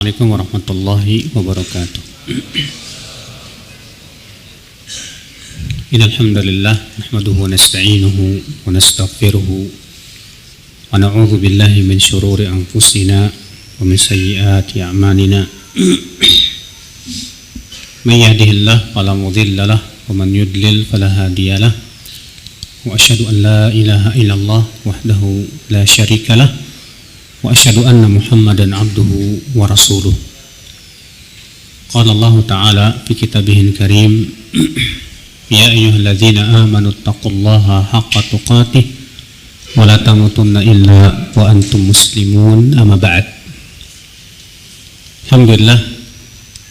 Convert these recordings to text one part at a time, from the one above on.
Assalamualaikum warahmatullahi wabarakatuh. Innal hamdalillah nahmaduhu wa nasta'inuhu wa nastaghfiruhu wa na'udzu billahi min shururi anfusina wa min sayyiati a'malina. May yahdihillahu fala mudilla lahu wa man yudlil fala hadiya lahu. Wa asyhadu an la ilaha illallah wahdahu la syarika lahu wa asyhadu anna Muhammadan abduhu wa rasuluh. Qala Allah Ta'ala fi kitabihil karim, ya ayyuhalladzina amanu taqullaha haqqa tuqatih wa la tamutunna illa wa antum muslimun, amma ba'd. Alhamdulillah,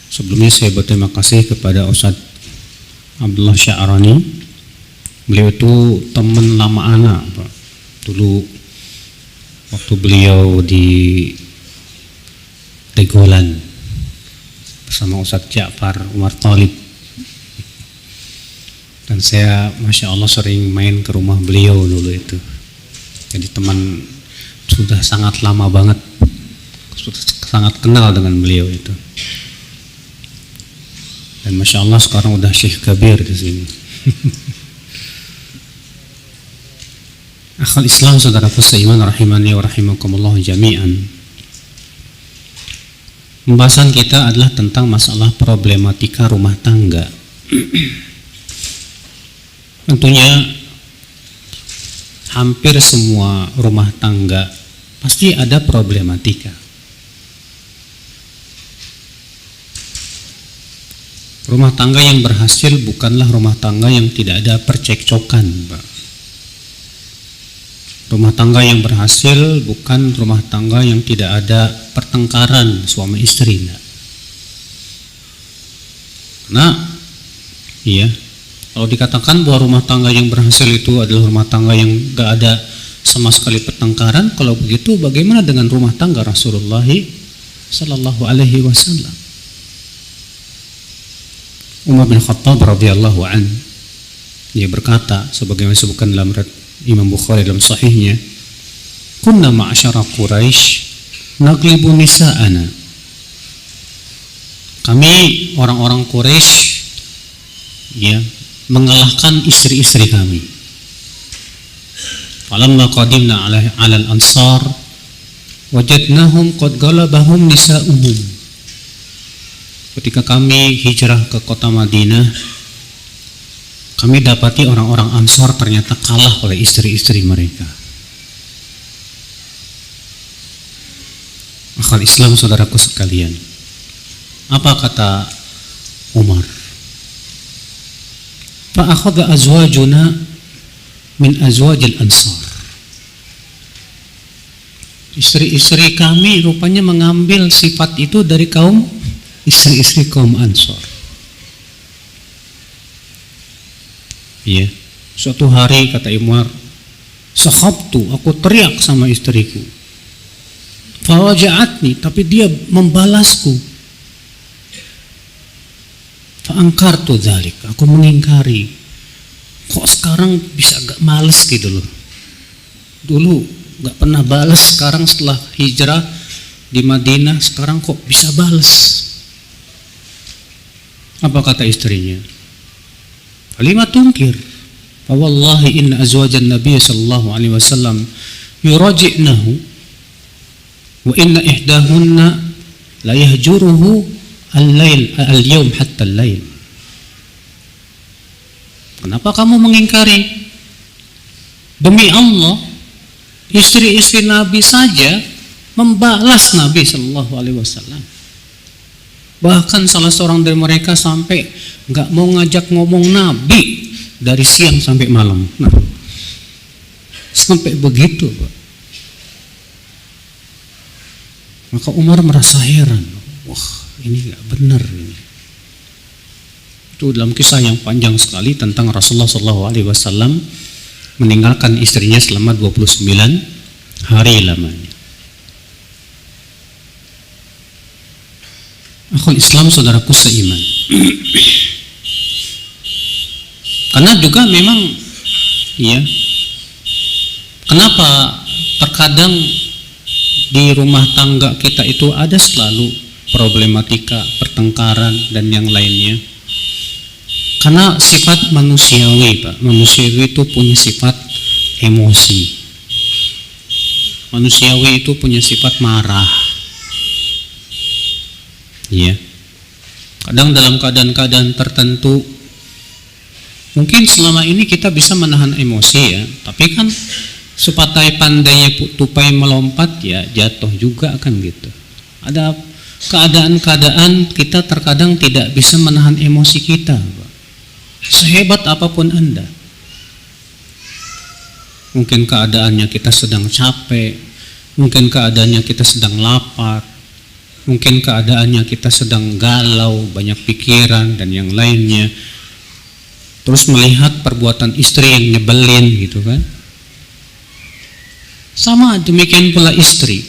sebelumnya saya berterima kasih kepada Ustaz Abdullah Sya'rani. Beliau itu teman lama anak, Pak. Dulu waktu beliau di Tegolan bersama Ustadz Ja'far Umar Thalib, dan saya Masya Allah sering main ke rumah beliau dulu itu. Jadi teman sudah sangat lama banget, sudah sangat kenal dengan beliau itu. Dan Masya Allah sekarang udah Syekh Kabir di sini. Akhal Islam, saudaraku seiman rahimani wa rahimakumullah jami'an. Pembahasan kita adalah tentang masalah problematika rumah tangga. Tentunya hampir semua rumah tangga pasti ada problematika. Rumah tangga yang berhasil bukanlah rumah tangga yang tidak ada percekcokan, Pak. Rumah tangga yang berhasil bukan rumah tangga yang tidak ada pertengkaran suami istri. Nah, iya, kalau dikatakan bahwa rumah tangga yang berhasil itu adalah rumah tangga yang gak ada sama sekali pertengkaran, kalau begitu bagaimana dengan rumah tangga Rasulullah Sallallahu Alaihi Wasallam? Umar bin Khattab radhiyallahu an, dia berkata, sebagaimana disebutkan dalam Imam Bukhari dalam sahihnya, kunna ma'asyara Quraisy naglibu nisa'ana. Kami orang-orang Quraisy ya mengalahkan istri-istri kami. Falamma qadimna 'ala al-ansar wajadnahum qad galabahum nisa'uhum. Ketika kami hijrah ke kota Madinah, kami dapati orang-orang Ansar ternyata kalah oleh istri-istri mereka. Akhal Islam, saudaraku sekalian, apa kata Umar? Fa akhadha azwajuna min azwajil ansar. Istri-istri kami rupanya mengambil sifat itu dari kaum istri-istri kaum Ansar. Ya, suatu hari kata Umar, sakhabtu, aku teriak sama istriku. Fawaja'atni, tapi dia membalasku. Fa'angkartu dzalik, aku mengingkari. Kok sekarang bisa agak males gitu loh. Dulu gak pernah balas, sekarang setelah hijrah di Madinah, sekarang kok bisa balas. Apa kata istrinya? Lima tungkir, fa wallahi inna azwajan nabiy sallallahu alaihi wasallam yuraji'nahu wa inna ihdahunna la yahjuruhu al-yawm hatta al-lail. Kenapa kamu mengingkari? Demi Allah, istri-istri Nabi saja membalas Nabi sallallahu alaihi wasallam. Bahkan salah seorang dari mereka sampai nggak mau ngajak ngomong Nabi dari siang sampai malam. Nah, sampai begitu, Pak. Maka Umar merasa heran. Wah, ini nggak benar ini. Itu dalam kisah yang panjang sekali tentang Rasulullah SAW meninggalkan istrinya selama 29 hari lamanya. Akhul Islam, saudaraku seiman. Karena juga memang ya, kenapa terkadang di rumah tangga kita itu ada selalu problematika, pertengkaran dan yang lainnya. Karena sifat manusiawi, Pak. Manusiawi itu punya sifat emosi. Manusiawi itu punya sifat marah. Ya. Kadang dalam keadaan-keadaan tertentu mungkin selama ini kita bisa menahan emosi ya, tapi kan sepatai pandainya tupai melompat ya jatuh juga kan gitu. Ada keadaan-keadaan kita terkadang tidak bisa menahan emosi kita, Pak. Sehebat apapun Anda. Mungkin keadaannya kita sedang capek, mungkin keadaannya kita sedang lapar, mungkin keadaannya kita sedang galau, banyak pikiran dan yang lainnya. Terus melihat perbuatan istri yang nyebelin gitu kan. Sama demikian pula istri.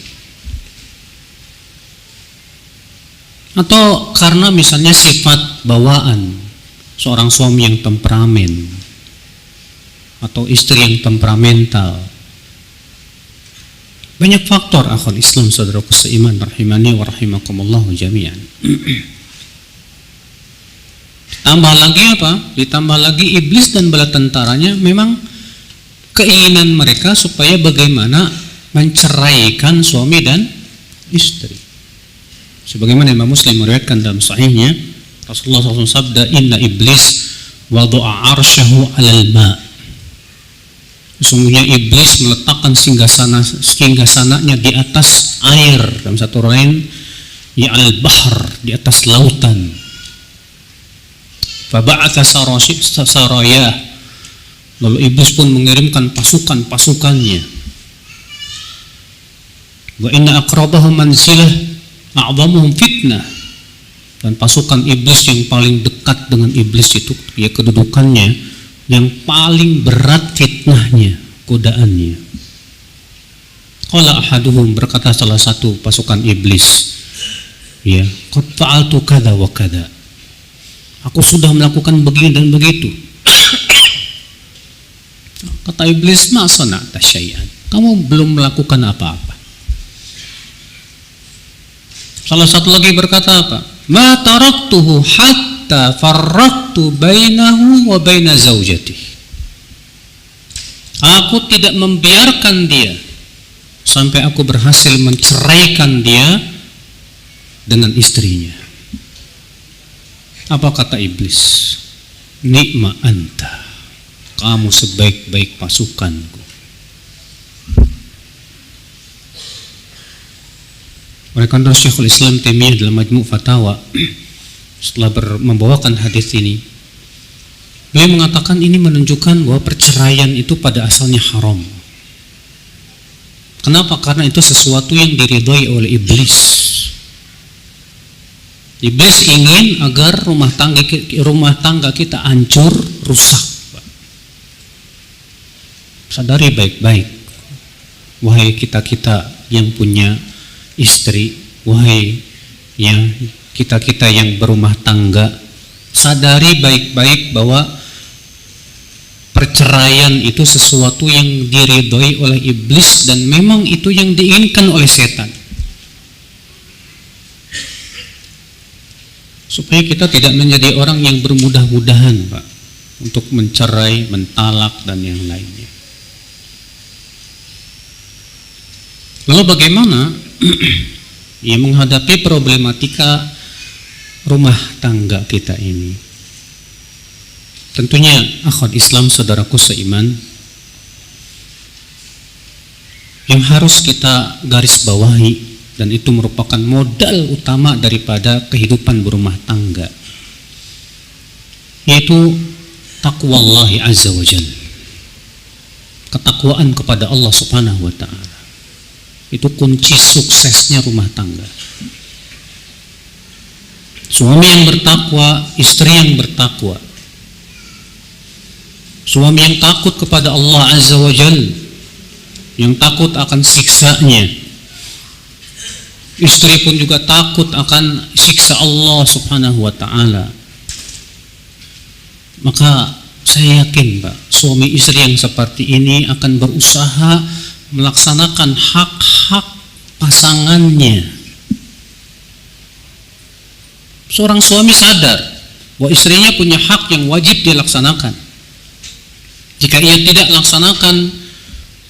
Atau karena misalnya sifat bawaan seorang suami yang temperamen atau istri yang temperamental. Banyak faktor akhwal Islam saudaraku seiman rahimani wa rahimakumullah jami'an. Tambah lagi apa? Ditambah lagi iblis dan bala tentaranya memang keinginan mereka supaya bagaimana menceraikan suami dan istri. Sebagaimana Imam Muslim meriwayatkan dalam sahihnya, Rasulullah SAW sabda, inna iblis wada'a arsyahu alal ma'. Sesungguhnya iblis meletakkan singgasananya di atas air, dalam satu lain ya al-bahr, di atas lautan. Fa ba'atha saraya, lalu iblis pun mengirimkan pasukan-pasukannya. Wa inna aqrabahum manzilah a'dhamuhum fitnah. Dan pasukan iblis yang paling dekat dengan iblis itu ya kedudukannya yang paling berat fitnahnya, godaannya. Qala ahaduhum, berkata salah satu pasukan iblis, ya, qad fa'altu kada wa kada. Aku sudah melakukan begini dan begitu. Kata iblis, ma sana'ta syai'an. Kamu belum melakukan apa-apa. Salah satu lagi berkata apa? Ma taraktuhu hatta farraqtu bainahu wa baina zaujati. Aku tidak membiarkan dia sampai aku berhasil menceraikan dia dengan istrinya. Apa kata iblis? Ni'ma anta, kamu sebaik-baik pasukanku. Oleh karena Syekhul Islam Taimiyah dalam Majmu' Fatawa setelah membawakan hadis ini, beliau mengatakan ini menunjukkan bahwa perceraian itu pada asalnya haram. Kenapa? Karena itu sesuatu yang diridhoi oleh iblis. Iblis ingin agar rumah tangga kita hancur, rusak. Sadari baik-baik, wahai kita-kita yang punya istri, wahai yang kita-kita yang berumah tangga, sadari baik-baik bahwa perceraian itu sesuatu yang diridhoi oleh iblis dan memang itu yang diinginkan oleh setan. Supaya kita tidak menjadi orang yang bermudah-mudahan, Pak, untuk mencerai, mentalak dan yang lainnya. Lalu bagaimana ya menghadapi problematika rumah tangga kita ini? Tentunya akhwat Islam saudaraku seiman, yang harus kita garis bawahi dan itu merupakan modal utama daripada kehidupan berumah tangga, yaitu taqwallahi azza wa jalla, ketakwaan kepada Allah subhanahu wa ta'ala. Itu kunci suksesnya rumah tangga. Suami yang bertakwa, istri yang bertakwa. Suami yang takut kepada Allah Azza wa Jalla, yang takut akan siksanya. Istri pun juga takut akan siksa Allah Subhanahu wa ta'ala. Maka saya yakin, Pak, suami istri yang seperti ini akan berusaha melaksanakan hak-hak pasangannya. Seorang suami sadar bahwa istrinya punya hak yang wajib dia laksanakan. Jika ia tidak laksanakan,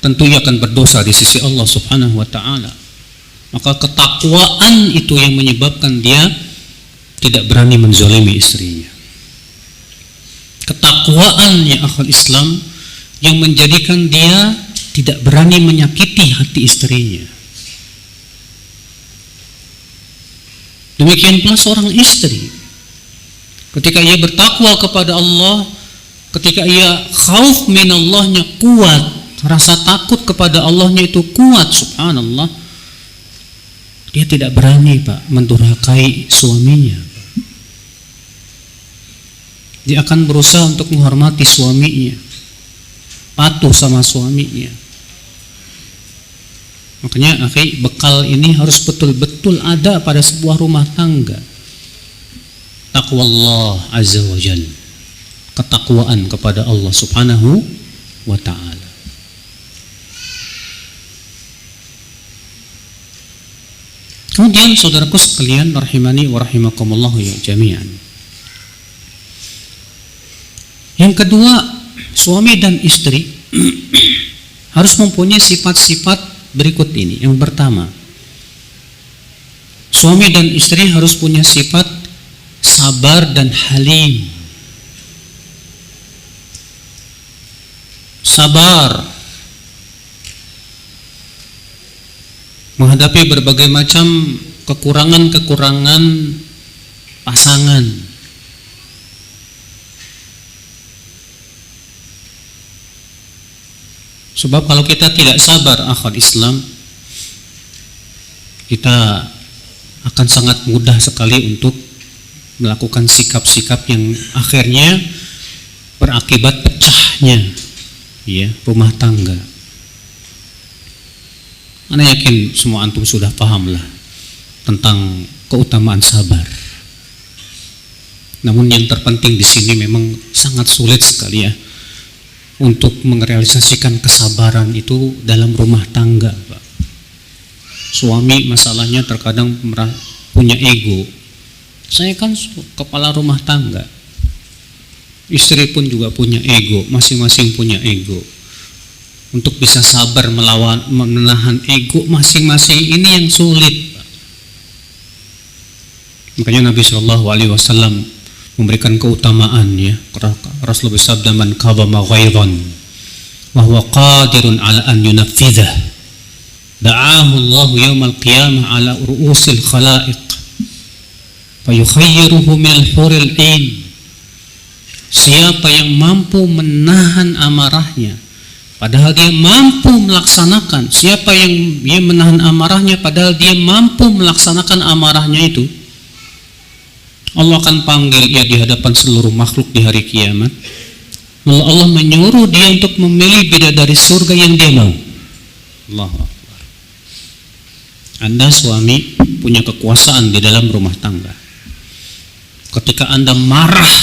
tentu ia akan berdosa di sisi Allah Subhanahu wa taala. Maka ketakwaan itu yang menyebabkan dia tidak berani menzalimi istrinya. Ketakwaan ya akhul Islam yang menjadikan dia tidak berani menyakiti hati istrinya. Demikian pula seorang istri, ketika ia bertakwa kepada Allah, ketika ia khauf minallahnya kuat, rasa takut kepada Allahnya itu kuat, subhanallah, dia tidak berani Pak mendurhakai suaminya. Dia akan berusaha untuk menghormati suaminya, patuh sama suaminya. Makanya akhi, bekal ini harus betul-betul ada pada sebuah rumah tangga. Taqwallah azza wa jalla, ketakwaan kepada Allah Subhanahu wa ta'ala. Kemudian saudaraku sekalian rahimani wa rahimakumullah ya jami'an. Yang kedua, suami dan istri harus mempunyai sifat-sifat berikut ini. Yang pertama, suami dan istri harus punya sifat sabar dan halim. Sabar menghadapi berbagai macam kekurangan-kekurangan pasangan. Sebab kalau kita tidak sabar akhwat Islam, kita akan sangat mudah sekali untuk melakukan sikap-sikap yang akhirnya berakibat pecahnya ya rumah tangga. Ana yakin semua antum sudah paham lah tentang keutamaan sabar. Namun yang terpenting di sini memang sangat sulit sekali ya untuk merealisasikan kesabaran itu dalam rumah tangga, Pak. Suami masalahnya terkadang punya ego. Saya kan kepala rumah tangga. Istri pun juga punya ego, masing-masing punya ego. Untuk bisa sabar menahan ego masing-masing ini yang sulit, Pak. Makanya Nabi Shallallahu Alaihi Wasallam memberikan keutamaan ya. Rasulullah bersabda, man qadama ghaidan wa huwa qadirun ala an yunaffidhah da'ahu Allah yaumal qiyamah ala ru'usil khalaiq fa yukhayyiruhu min al-huril 'ain. Siapa yang mampu menahan amarahnya padahal dia mampu melaksanakan, siapa yang dia menahan amarahnya padahal dia mampu melaksanakan amarahnya itu, Allah akan panggil ia di hadapan seluruh makhluk di hari kiamat. Lalu Allah menyuruh dia untuk memilih bidadari surga yang dia mau. Allahu Akbar. Anda suami punya kekuasaan di dalam rumah tangga. Ketika Anda marah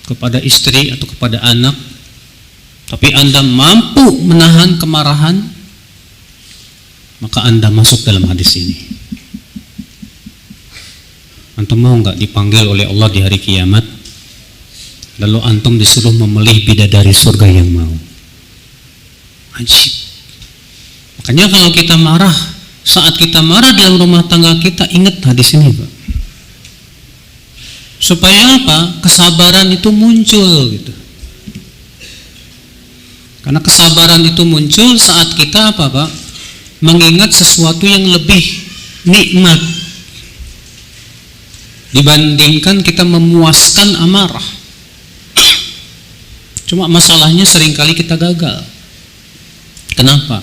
kepada istri atau kepada anak, tapi Anda mampu menahan kemarahan, maka Anda masuk dalam hadis ini. Antum mau nggak dipanggil oleh Allah di hari kiamat, lalu antum disuruh memilih bidadari surga yang mau? Ajib. Makanya kalau kita marah, saat kita marah dalam rumah tangga kita, ingat hadis ini, Pak. Supaya apa? Kesabaran itu muncul gitu. Karena kesabaran itu muncul saat kita apa, Pak? Mengingat sesuatu yang lebih nikmat dibandingkan kita memuaskan amarah. Cuma masalahnya seringkali kita gagal. Kenapa?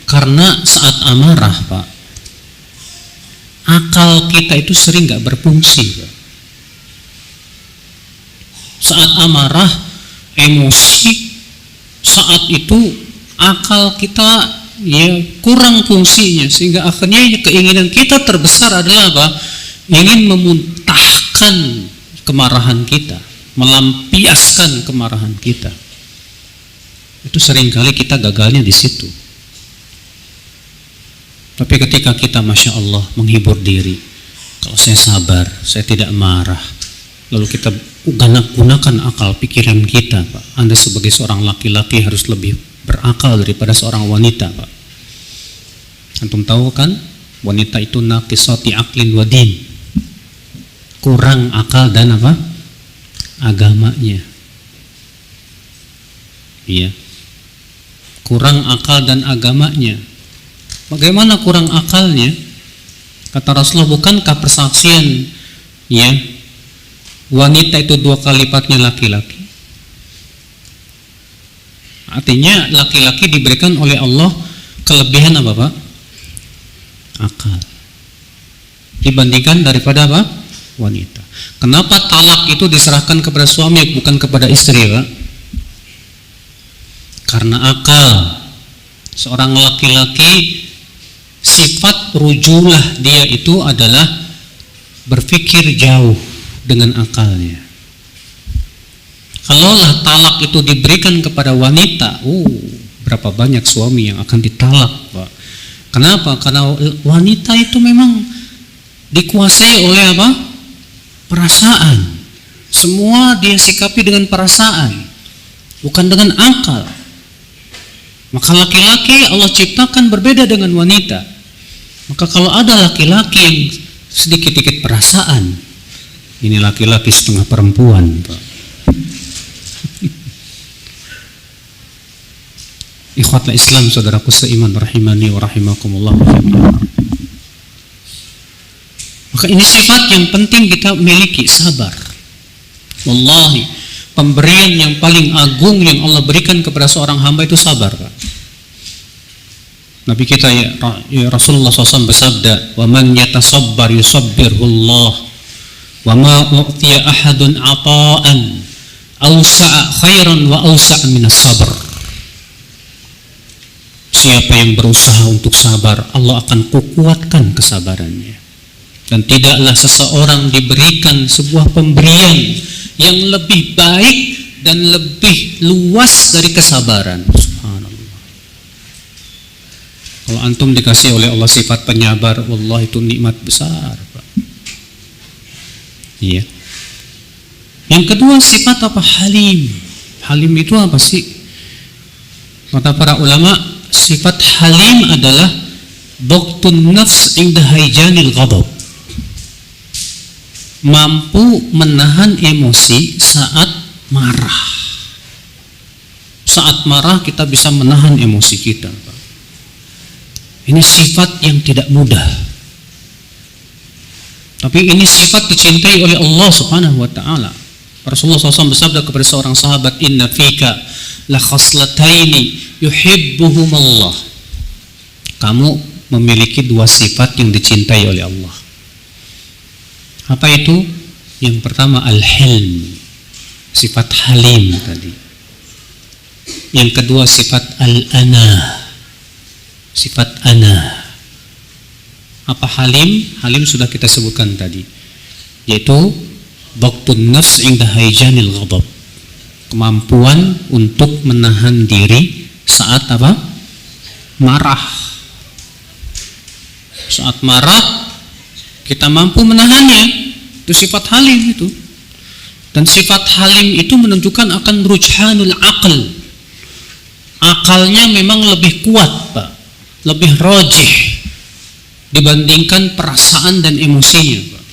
Karena saat amarah, Pak, akal kita itu sering gak berfungsi, Pak. Saat amarah, emosi, saat itu akal kita ya kurang fungsinya, sehingga akhirnya keinginan kita terbesar adalah apa? Ingin memuntahkan kemarahan kita, melampiaskan kemarahan kita. Itu seringkali kita gagalnya di situ. Tapi ketika kita masya Allah menghibur diri, Kalau saya sabar, saya tidak marah, lalu kita gunakan akal pikiran kita, Pak. Anda sebagai seorang laki-laki harus lebih berakal daripada seorang wanita, Pak. Antum tahu kan, wanita itu naqisati aqlin wa din, kurang akal dan apa? Agamanya. Iya. Kurang akal dan agamanya. Bagaimana kurang akalnya? Kata Rasulullah, bukankah persaksian ya wanita itu 2 kali lipatnya laki-laki? Artinya laki-laki diberikan oleh Allah kelebihan apa, Pak? Akal dibandingkan daripada apa? Wanita. Kenapa talak itu diserahkan kepada suami bukan kepada istri, Pak? Karena akal. Seorang laki-laki sifat rujulah dia itu adalah berpikir jauh dengan akalnya. Kalaulah talak itu diberikan kepada wanita, berapa banyak suami yang akan ditalak, Pak. Kenapa? Karena wanita itu memang dikuasai oleh apa? Perasaan. Semua dia sikapi dengan perasaan, bukan dengan akal. Maka laki-laki Allah ciptakan berbeda dengan wanita. Maka kalau ada laki-laki yang sedikit-sedikit perasaan, ini laki-laki setengah perempuan, Pak. Ikhwatul Islam, saudaraku seiman rahimani wa rahimakumullah. Maka ini sifat yang penting kita miliki, sabar. Wallahi, pemberian yang paling agung yang Allah berikan kepada seorang hamba itu sabar, Pak. Nabi kita ya Rasulullah SAW bersabda, "Wa man yatasabbar yusabbirullah, wa ma u'tiya ahadun ata'an awsa'a khairan wa awsa'a minas sabr." Siapa yang berusaha untuk sabar, Allah akan kukuatkan kesabarannya. Dan tidaklah seseorang diberikan sebuah pemberian yang lebih baik dan lebih luas dari kesabaran. Kalau antum dikasih oleh Allah sifat penyabar, wallah itu nikmat besar, Pak. Iya. Yang kedua sifat apa? Halim. Halim itu apa sih? Kata para ulama, sifat halim adalah dhabtun nafs inda haijanil ghadab. Mampu menahan emosi saat marah. Saat marah kita bisa menahan emosi kita, Pak. Ini sifat yang tidak mudah. Tapi ini sifat dicintai oleh Allah Subhanahu wa taala. Rasulullah SAW bersabda kepada seorang sahabat, "Inna fika la khaslataini yuhibbuhum Allah." Kamu memiliki 2 sifat yang dicintai oleh Allah. Apa itu? Yang pertama al-hilm, sifat halim tadi. Yang kedua sifat al-ana, sifat ana. Apa halim? Halim sudah kita sebutkan tadi, yaitu dhabtun nafs inda haijanil ghadab, kemampuan untuk menahan diri saat apa? Marah. Saat marah kita mampu menahannya, itu sifat halim itu. Dan sifat halim itu menunjukkan akan rujhanul aql. Akalnya memang lebih kuat, Pak, lebih rajih dibandingkan perasaan dan emosinya, Pak.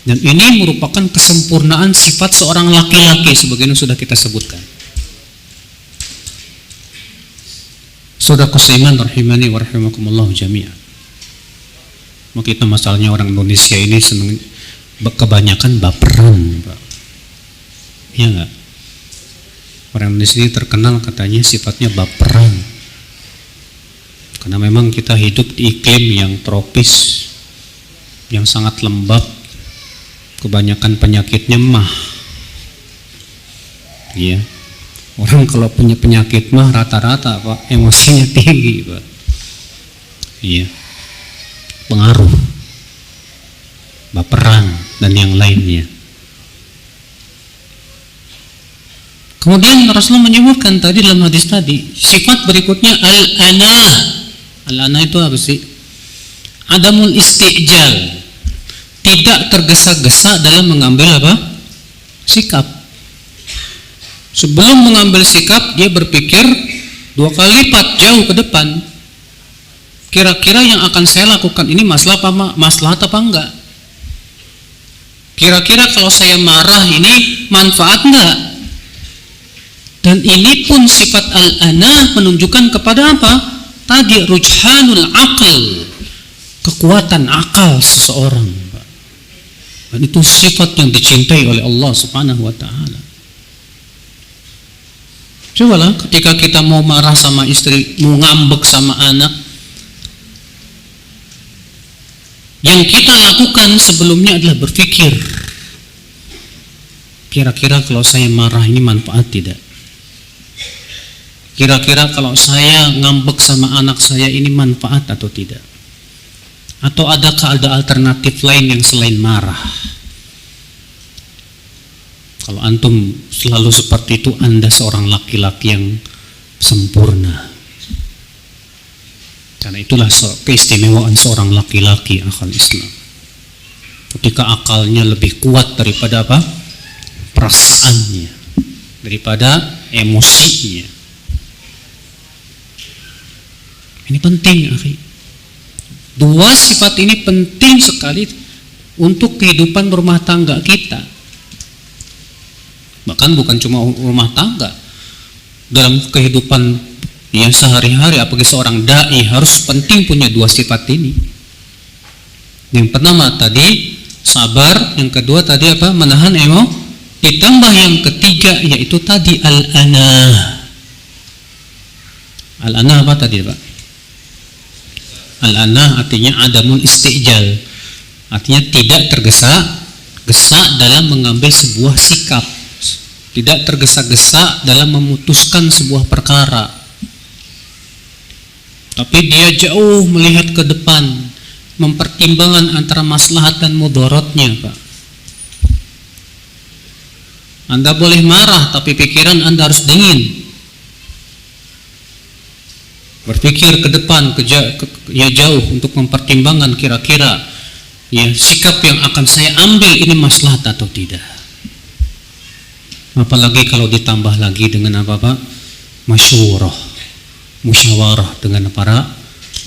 Dan ini merupakan kesempurnaan sifat seorang laki-laki sebagaimana sudah kita sebutkan. Saudaraku seiman rahimani wa rahimakumullah jami'an. Maka kita masalahnya orang Indonesia ini senang kebanyakan baperan, Pak. Iya enggak? Orang Indonesia ini terkenal katanya sifatnya baperan. Karena memang kita hidup di iklim yang tropis, yang sangat lembab, kebanyakan penyakitnya mah. Iya. Orang kalau punya penyakit mah rata-rata, Pak, emosinya tinggi, Pak. Iya. Pengaruh, baperan dan yang lainnya. Kemudian Rasulullah menyebutkan tadi dalam hadis tadi, sifat berikutnya al-ana. Al-ana itu apa sih? Adamul istijal, tidak tergesa-gesa dalam mengambil apa? Sikap. Sebelum mengambil sikap, dia berpikir 2 kali lipat jauh ke depan. Kira-kira yang akan saya lakukan ini maslahat apa enggak? Kira-kira kalau saya marah ini manfaat enggak? Dan ini pun sifat al-ana menunjukkan kepada apa? Tadi rujhanul aql, kekuatan akal seseorang. Dan itu sifat yang dicintai oleh Allah Subhanahu wa taala. Cobalah ketika kita mau marah sama istri, mau ngambek sama anak, yang kita lakukan sebelumnya adalah berpikir, kira-kira kalau saya marah ini manfaat tidak? Kira-kira kalau saya ngambek sama anak saya ini manfaat atau tidak? Atau adakah ada alternatif lain yang selain marah? Kalau antum selalu seperti itu, Anda seorang laki-laki yang sempurna. Karena itulah keistimewaan seorang laki-laki akal Islam. Ketika akalnya lebih kuat daripada apa? Perasaannya, daripada emosinya. Ini penting, akhi. 2 sifat ini penting sekali untuk kehidupan rumah tangga kita. Bahkan bukan cuma rumah tangga, dalam kehidupan ya sehari-hari, apalagi seorang dai harus penting punya 2 sifat ini. Yang pertama tadi sabar, yang kedua tadi apa? Menahan emosi. Ditambah yang ketiga yaitu tadi al-ana. Al-ana apa tadi, Pak? Al-ana artinya adamul istijal, artinya tidak tergesa-gesa dalam mengambil sebuah sikap, tidak tergesa-gesa dalam memutuskan sebuah perkara, tapi dia jauh melihat ke depan, mempertimbangkan antara maslahat dan mudaratnya, Pak. Anda boleh marah, tapi pikiran Anda harus dingin. Berpikir ke depan, ya jauh untuk mempertimbangkan kira-kira ya sikap yang akan saya ambil ini maslahat atau tidak. Apalagi kalau ditambah lagi dengan apa, Pak? Musyawarah dengan para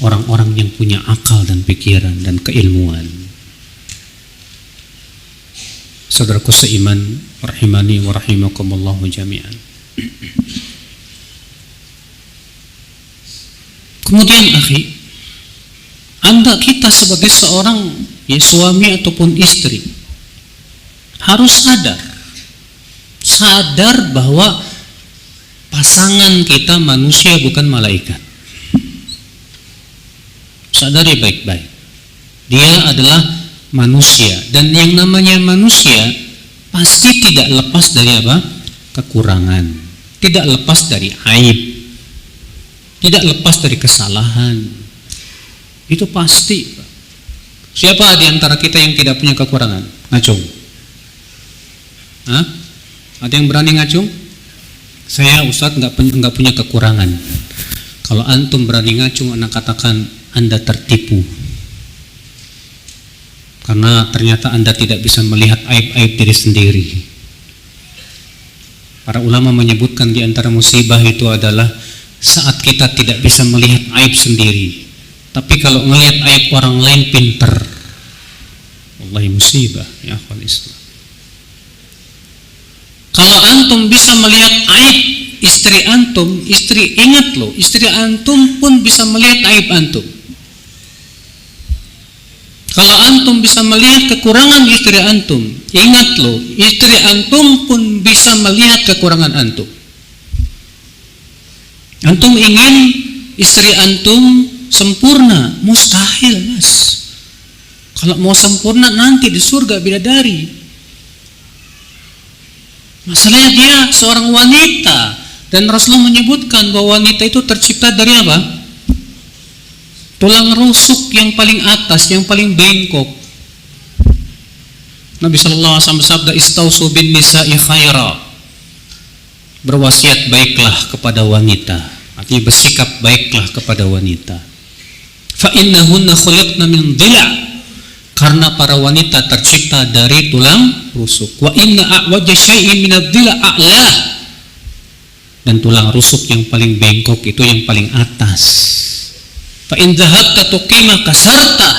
orang-orang yang punya akal dan pikiran dan keilmuan. Saudaraku seiman, rahimani wa rahimakumullah jami'an. Kemudian akhi, kita sebagai seorang ya suami ataupun istri harus sadar bahwa pasangan kita manusia bukan malaikat. Sadari baik-baik, dia adalah manusia, dan yang namanya manusia pasti tidak lepas dari apa? Kekurangan, tidak lepas dari aib, tidak lepas dari kesalahan. Itu pasti. Siapa di antara kita yang tidak punya kekurangan? Ngacung? Hah? Ada yang berani ngacung? Saya Ustaz nggak punya kekurangan. Kalau antum berani ngacung, anak katakan Anda tertipu. Karena ternyata Anda tidak bisa melihat aib-aib diri sendiri. Para ulama menyebutkan di antara musibah itu adalah saat kita tidak bisa melihat aib sendiri, tapi kalau melihat aib orang lain pinter. Wallahi musibah ya akhwal Islam. Kalau antum bisa melihat aib istri antum, ingat loh, istri antum pun bisa melihat aib antum. Kalau antum bisa melihat kekurangan istri antum, ingat loh, istri antum pun bisa melihat kekurangan antum. Antum ingin istri antum sempurna, mustahil, Mas. Kalau mau sempurna nanti di surga bidadari. Masalahnya dia seorang wanita, dan Rasulullah menyebutkan bahwa wanita itu tercipta dari apa? Tulang rusuk yang paling atas, yang paling bengkok. Nabi sallallahu alaihi wasallam bersabda, "Istausu bin nisa'i khaira." Berwasiat baiklah kepada wanita. Artinya bersikap baiklah kepada wanita. Fa innahunna khuliqna min dhila'. Karena para wanita tercipta dari tulang rusuk. Wa inna a'waja syai'in minadh-dhila a'la. Dan tulang rusuk yang paling bengkok itu yang paling atas. Fa in dhahabta tuqima kasarta.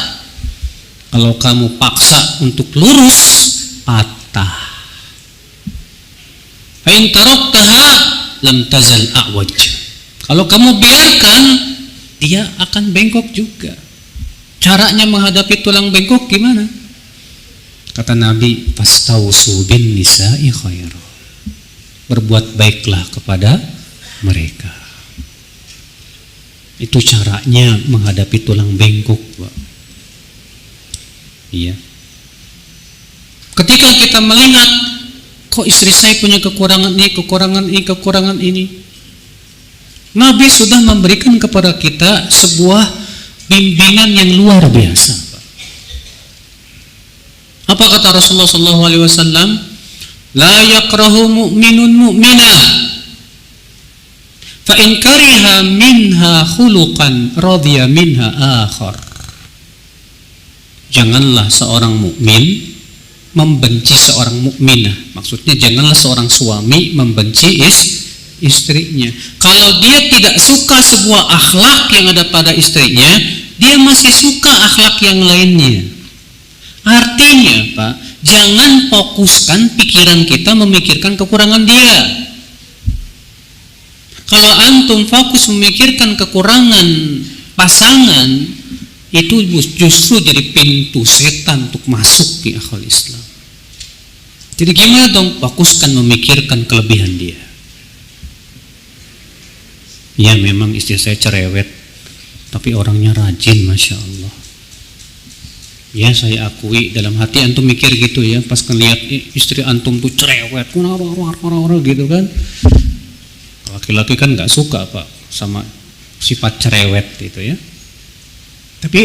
Kalau kamu paksa untuk lurus, patah. Fa in taraktaha lam tazal a'waj. Kalau kamu biarkan, dia akan bengkok juga. Caranya menghadapi tulang bengkok gimana? Kata Nabi, fastausu bin nisa'i khaira. Berbuat baiklah kepada mereka. Itu caranya menghadapi tulang bengkok, Pak. Iya. Ketika kita melihat, kok istri saya punya kekurangan ini. Nabi sudah memberikan kepada kita sebuah bimbingan yang luar biasa. Apa kata Rasulullah SAW? La yakrahu mu'minun mu'minah fa in kariha minha khuluqan radhiya minha akhar. Janganlah seorang mukmin membenci seorang mukminah. Maksudnya janganlah seorang suami membenci istrinya. Kalau dia tidak suka sebuah akhlak yang ada pada istrinya, dia masih suka akhlak yang lainnya. Artinya, Pak, jangan fokuskan pikiran kita memikirkan kekurangan dia. Kalau antum fokus memikirkan kekurangan pasangan, itu justru jadi pintu setan untuk masuk di akal Islam. Jadi gimana dong? Fokuskan memikirkan kelebihan dia. Ya memang istri saya cerewet, tapi orangnya rajin, Masya Allah. Ya saya akui, dalam hati antum mikir gitu ya, pas ngeliat istri antum tuh cerewet, gitu kan. Laki-laki kan gak suka Pak sama sifat cerewet itu ya. Tapi